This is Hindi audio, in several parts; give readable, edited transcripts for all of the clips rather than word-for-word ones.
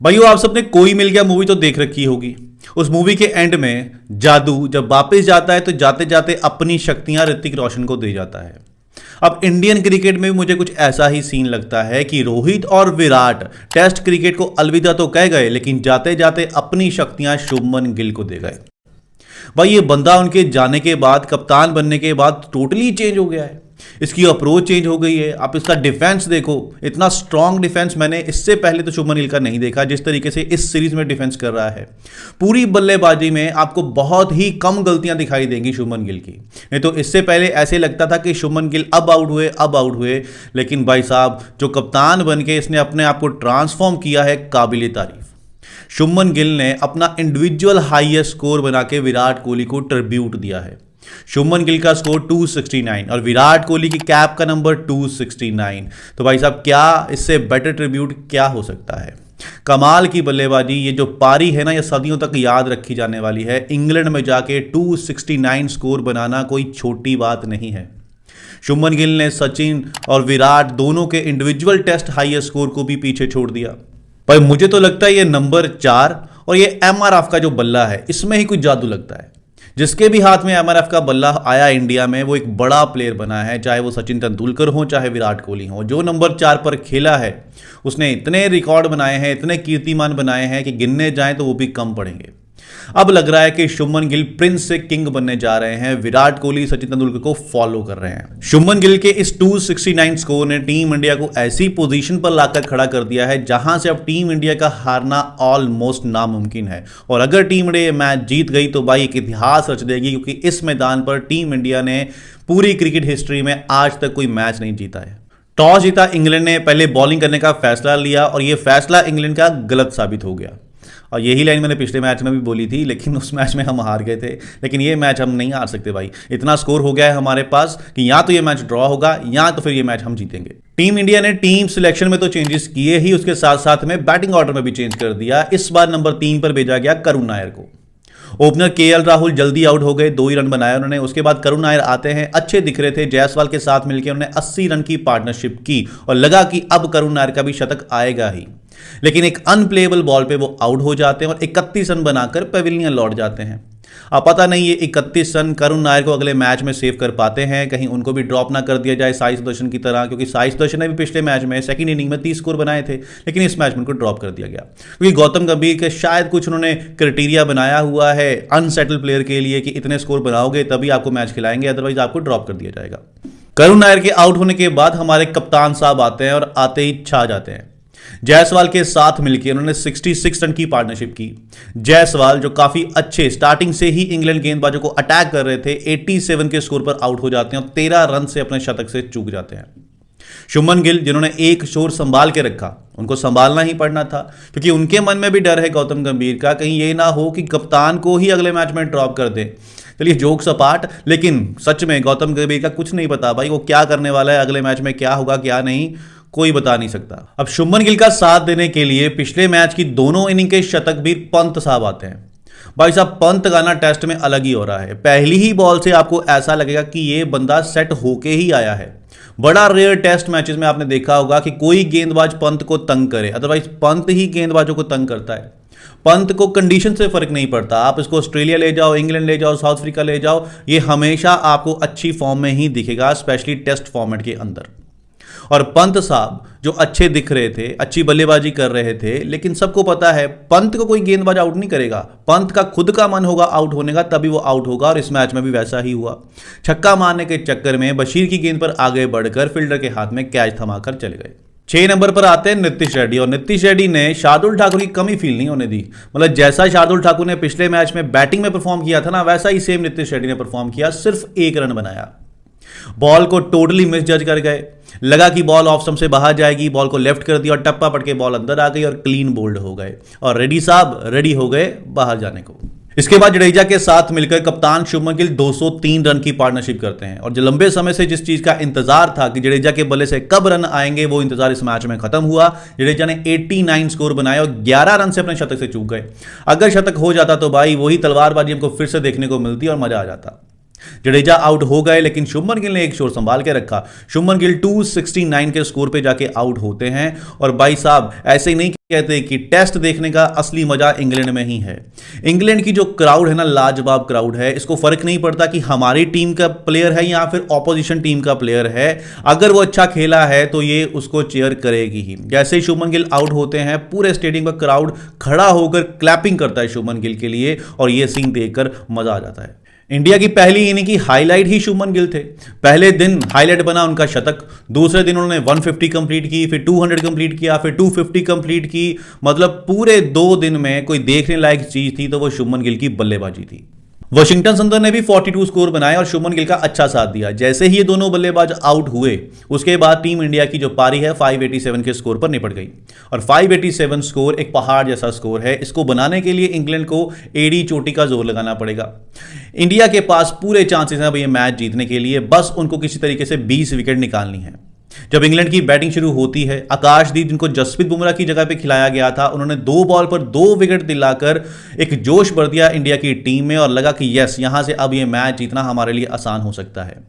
भाइयों, आप सबने कोई मिल गया मूवी तो देख रखी होगी। उस मूवी के एंड में जादू जब वापस जाता है तो जाते जाते अपनी शक्तियां ऋतिक रोशन को दे जाता है। अब इंडियन क्रिकेट में भी मुझे कुछ ऐसा ही सीन लगता है कि रोहित और विराट टेस्ट क्रिकेट को अलविदा तो कह गए, लेकिन जाते जाते अपनी शक्तियां शुभमन गिल को दे गए। भाई, ये बंदा उनके जाने के बाद, कप्तान बनने के बाद टोटली चेंज हो गया है। इसकी अप्रोच चेंज हो गई है। आप इसका डिफेंस देखो, इतना स्ट्रांग डिफेंस मैंने इससे पहले तो शुभमन गिल का नहीं देखा जिस तरीके से इस सीरीज में डिफेंस कर रहा है। पूरी बल्लेबाजी में आपको बहुत ही कम गलतियां दिखाई देंगी शुभमन गिल की। नहीं तो इससे पहले ऐसे लगता था कि शुभमन गिल अब आउट हुए, लेकिन भाई साहब जो कप्तान बन के इसने अपने आप को ट्रांसफॉर्म किया है, काबिले तारीफ। शुभमन गिल ने अपना इंडिविजुअल हाईएस्ट स्कोर बना के विराट कोहली को ट्रिब्यूट दिया है। शुभमन गिल का स्कोर 269 और विराट कोहली की कैप का नंबर 269। तो भाई साहब, क्या इससे बेटर ट्रिब्यूट क्या हो सकता है। कमाल की बल्लेबाजी। ये जो पारी है ना, ये सदियों तक याद रखी जाने वाली है। इंग्लैंड में जाके 269 स्कोर बनाना कोई छोटी बात नहीं है। शुभमन गिल ने सचिन और विराट दोनों के इंडिविजुअल टेस्ट हाईएस्ट स्कोर को भी पीछे छोड़ दिया। पर मुझे तो लगता है ये नंबर 4 और ये एमआरएफ का जो बल्ला है, इसमें ही कुछ जादू लगता है। जिसके भी हाथ में एमआरएफ का बल्ला आया इंडिया में, वो एक बड़ा प्लेयर बना है। चाहे वो सचिन तेंदुलकर हो, चाहे विराट कोहली हो। जो नंबर 4 पर खेला है उसने इतने रिकॉर्ड बनाए हैं, इतने कीर्तिमान बनाए हैं कि गिनने जाएं तो वो भी कम पड़ेंगे। अब लग रहा है कि शुभमन गिल प्रिंस से किंग बनने जा रहे हैं। विराट कोहली सचिन तेंदुलकर को फॉलो कर रहे हैं। शुभमन गिल के इस 269 स्कोर ने टीम इंडिया को ऐसी पोजीशन पर लाकर खड़ा कर दिया है जहां से अब टीम इंडिया का हारना ऑलमोस्ट नामुमकिन है। और अगर टीम इंडिया मैच जीत गई तो भाई एक इतिहास रच देगी, क्योंकि इस मैदान पर टीम इंडिया ने पूरी क्रिकेट हिस्ट्री में आज तक कोई मैच नहीं जीता है। टॉस जीता इंग्लैंड ने, पहले बॉलिंग करने का फैसला लिया और यह फैसला इंग्लैंड का गलत साबित हो गया। और यही लाइन मैंने पिछले मैच में भी बोली थी, लेकिन उस मैच में हम हार गए थे। लेकिन ये मैच हम नहीं हार सकते भाई। इतना स्कोर हो गया है हमारे पास कि या तो ये मैच ड्रॉ होगा या तो फिर ये मैच हम जीतेंगे। टीम इंडिया ने टीम सिलेक्शन में तो चेंजेस किए ही, उसके साथ साथ में बैटिंग ऑर्डर में भी चेंज कर दिया। इस बार नंबर 3 पर भेजा गया करुण नायर को। ओपनर केएल राहुल जल्दी आउट हो गए, 2 ही रन बनाए उन्होंने। उसके बाद करुण नायर आते हैं, अच्छे दिख रहे थे। जायसवाल के साथ मिलकर उन्होंने 80 रन की पार्टनरशिप की और लगा कि अब करुण नायर का भी शतक आएगा ही। लेकिन एक अनप्लेएबल बॉल पे वो आउट हो जाते हैं और 31 रन बनाकर पेविलियन लौट जाते हैं। अब पता नहीं ये 31 रन करुण नायर को अगले मैच में सेव कर पाते हैं, कहीं उनको भी ड्रॉप ना कर दिया जाए साई सुदर्शन की तरह, क्योंकि साई सुदर्शन ने भी पिछले मैच में सेकंड इनिंग में 30 स्कोर बनाए थे, लेकिन इस मैच में उनको ड्रॉप कर दिया गया क्योंकि गौतम गंभीर के शायद कुछ उन्होंने क्राइटेरिया बनाया हुआ है अनसेटल प्लेयर के लिए कि इतने स्कोर बनाओगे तभी आपको मैच खिलाएंगे, अदरवाइज आपको ड्रॉप कर दिया जाएगा। करुण नायर के आउट होने के बाद हमारे कप्तान साहब आते हैं और आते ही छा जाते हैं। जायसवाल के साथ मिलकर उन्होंने 66 रन की पार्टनरशिप की। जायसवाल जो काफी अच्छे स्टार्टिंग से ही इंग्लैंड गेंदबाजों को अटैक कर रहे थे, 87 के स्कोर पर आउट हो जाते हैं और 13 रन से अपने शतक से चूक जाते हैं। शुभमन गिल जिन्होंने एक शोर संभाल के रखा, उनको संभालना ही पड़ना था, क्योंकि उनके मन में भी डर है गौतम गंभीर का, कहीं ये ना हो कि कप्तान को ही अगले मैच में ड्रॉप कर दे। चलिए जोक्स अपार्ट, लेकिन सच में गौतम गंभीर का कुछ नहीं पता भाई, वो क्या करने वाला है, अगले मैच में क्या होगा क्या नहीं, कोई बता नहीं सकता। अब शुभमन गिल का साथ देने के लिए पिछले मैच की दोनों इनिंग के शतकवीर पंत साहब आते हैं। भाई साहब, पंत गाना टेस्ट में अलग ही हो रहा है। पहली ही बॉल से आपको ऐसा लगेगा कि ये बंदा सेट होके ही आया है। बड़ा रेयर टेस्ट मैचेस में आपने देखा होगा कि कोई गेंदबाज पंत को तंग करे, अदरवाइज पंत ही गेंदबाजों को तंग करता है। पंत को कंडीशन से फर्क नहीं पड़ता, आप इसको ऑस्ट्रेलिया ले जाओ, इंग्लैंड ले जाओ, साउथ अफ्रीका ले जाओ, ये हमेशा आपको अच्छी फॉर्म में ही दिखेगा, स्पेशली टेस्ट फॉर्मेट के अंदर। और पंत साहब जो अच्छे दिख रहे थे, अच्छी बल्लेबाजी कर रहे थे, लेकिन सबको पता है पंत को कोई गेंदबाज आउट नहीं करेगा। पंत का खुद का मन होगा आउट होने का, तभी वो आउट होगा, और इस मैच में भी वैसा ही हुआ। छक्का मारने के चक्कर में बशीर की गेंद पर आगे बढ़कर फील्डर के हाथ में कैच थमाकर चले गए। 6 नंबर पर आते हैं नीतीश रेड्डी, और नीतीश रेड्डी ने शार्दुल ठाकुर की कमी फील नहीं होने दी। मतलब जैसा शार्दुल ठाकुर ने पिछले मैच में बैटिंग में परफॉर्म किया था ना, वैसा ही सेम नीतीश रेड्डी ने परफॉर्म किया, सिर्फ 1 रन बनाया। बॉल को टोटली मिस जज कर गए, लगा कि बॉल ऑफ स्टंप से बाहर जाएगी, बॉल को लेफ्ट कर दिया और टप्पा पड़ के बॉल अंदर आ गई और क्लीन बोल्ड हो गए, और रेड्डी साहब रेडी हो गए बाहर जाने को। इसके बाद जडेजा के साथ मिलकर कप्तान शुभमन गिल 203 रन की पार्टनरशिप करते हैं, और जो लंबे समय से जिस चीज का इंतजार था कि जडेजा के बल्ले से कब रन आएंगे, वो इंतजार इस मैच में खत्म हुआ। जडेजा ने 89 स्कोर बनाए और 11 रन से अपने शतक से चूक गए। अगर शतक हो जाता तो भाई वही तलवारबाजी हमको फिर से देखने को मिलती और मजा आ जाता। जडेजा आउट हो गए, लेकिन शुभमन गिल ने एक शोर संभाल के रखा। शुभमन गिल 269 के स्कोर पे जाके आउट होते हैं। और भाई साहब ऐसे ही नहीं कहते कि टेस्ट देखने का असली मजा इंग्लैंड में ही है। इंग्लैंड की जो क्राउड है ना, लाजवाब क्राउड है। इसको फर्क नहीं पड़ता कि हमारी टीम का प्लेयर है या फिर ऑपोजिशन टीम का प्लेयर है, अगर वो अच्छा खेला है तो ये उसको चेयर करेगी ही। जैसे ही शुभमन गिल आउट होते हैं, पूरे स्टेडियम का क्राउड खड़ा होकर क्लैपिंग करता है शुभमन गिल के लिए, और ये सीन देखकर मजा आ जाता है। इंडिया की पहली इनिंग की हाईलाइट ही शुभमन गिल थे। पहले दिन हाईलाइट बना उनका शतक, दूसरे दिन उन्होंने 150 कंप्लीट की, फिर 200 कंप्लीट किया, फिर 250 कंप्लीट की। मतलब पूरे 2 दिन में कोई देखने लायक चीज थी तो वो शुभमन गिल की बल्लेबाजी थी। वाशिंगटन सुंदर ने भी 42 स्कोर बनाए और शुभमन गिल का अच्छा साथ दिया। जैसे ही ये दोनों बल्लेबाज आउट हुए, उसके बाद टीम इंडिया की जो पारी है 587 के स्कोर पर निपट गई। और 587 स्कोर एक पहाड़ जैसा स्कोर है। इसको बनाने के लिए इंग्लैंड को एड़ी चोटी का जोर लगाना पड़ेगा। इंडिया के पास पूरे चांसेस हैं अब ये मैच जीतने के लिए, बस उनको किसी तरीके से 20 विकेट निकालनी है। जब इंग्लैंड की बैटिंग शुरू होती है, आकाशदीप जिनको जसप्रीत बुमराह की जगह पे खिलाया गया था, उन्होंने 2 बॉल पर 2 विकेट दिलाकर एक जोश भर दिया इंडिया की टीम में, और लगा कि यस, यहां से अब ये मैच जीतना हमारे लिए आसान हो सकता है।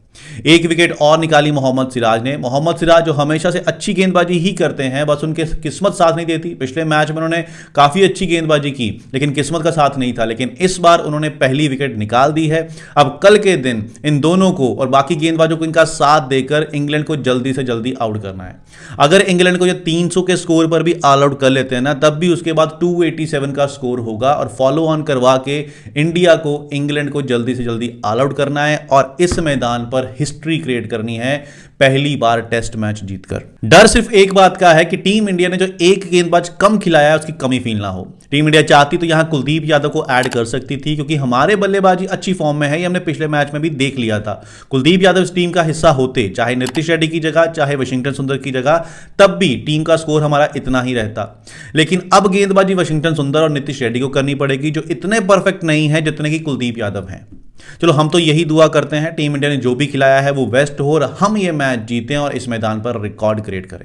एक विकेट और निकाली मोहम्मद सिराज ने। मोहम्मद सिराज जो हमेशा से अच्छी गेंदबाजी ही करते हैं, बस उनके किस्मत साथ नहीं देती। पिछले मैच में उन्होंने काफी अच्छी गेंदबाजी की, लेकिन किस्मत का साथ नहीं था। लेकिन इस बार उन्होंने पहली विकेट निकाल दी है। अब कल के दिन इन दोनों को और बाकी गेंदबाजों को इनका साथ देकर इंग्लैंड को जल्दी से जल्दी आउट करना है। अगर इंग्लैंड को ये 300 के स्कोर पर भी ऑल आउट कर लेते हैं ना, तब भी उसके बाद 287 का स्कोर होगा, और फॉलो ऑन करवा के इंडिया को इंग्लैंड को जल्दी से जल्दी ऑल आउट करना है और इस मैदान पर हिस्ट्री क्रिएट करनी है, पहली बार टेस्ट मैच जीतकर। डर सिर्फ एक बात का है कि टीम इंडिया ने जो एक गेंदबाज कम खिलाया है उसकी कमी फील ना हो। टीम इंडिया चाहती तो यहां कुलदीप यादव को ऐड कर सकती थी, क्योंकि हमारे बल्लेबाजी अच्छी फॉर्म में है, ये हमने पिछले मैच में भी देख लिया था। कुलदीप यादव इस टीम का हिस्सा होते, चाहे नीतीश रेड्डी की जगह, चाहे वाशिंगटन सुंदर की जगह, तब भी टीम का स्कोर हमारा इतना ही रहता। लेकिन अब गेंदबाजी वाशिंगटन सुंदर और नीतीश रेड्डी को करनी पड़ेगी, जो इतने परफेक्ट नहीं है जितने की कुलदीप यादव हैं। चलो, हम तो यही दुआ करते हैं टीम इंडिया ने जो भी खिलाया है वो बेस्ट हो और हम ये मैच जीतें और इस मैदान पर रिकॉर्ड क्रिएट करें।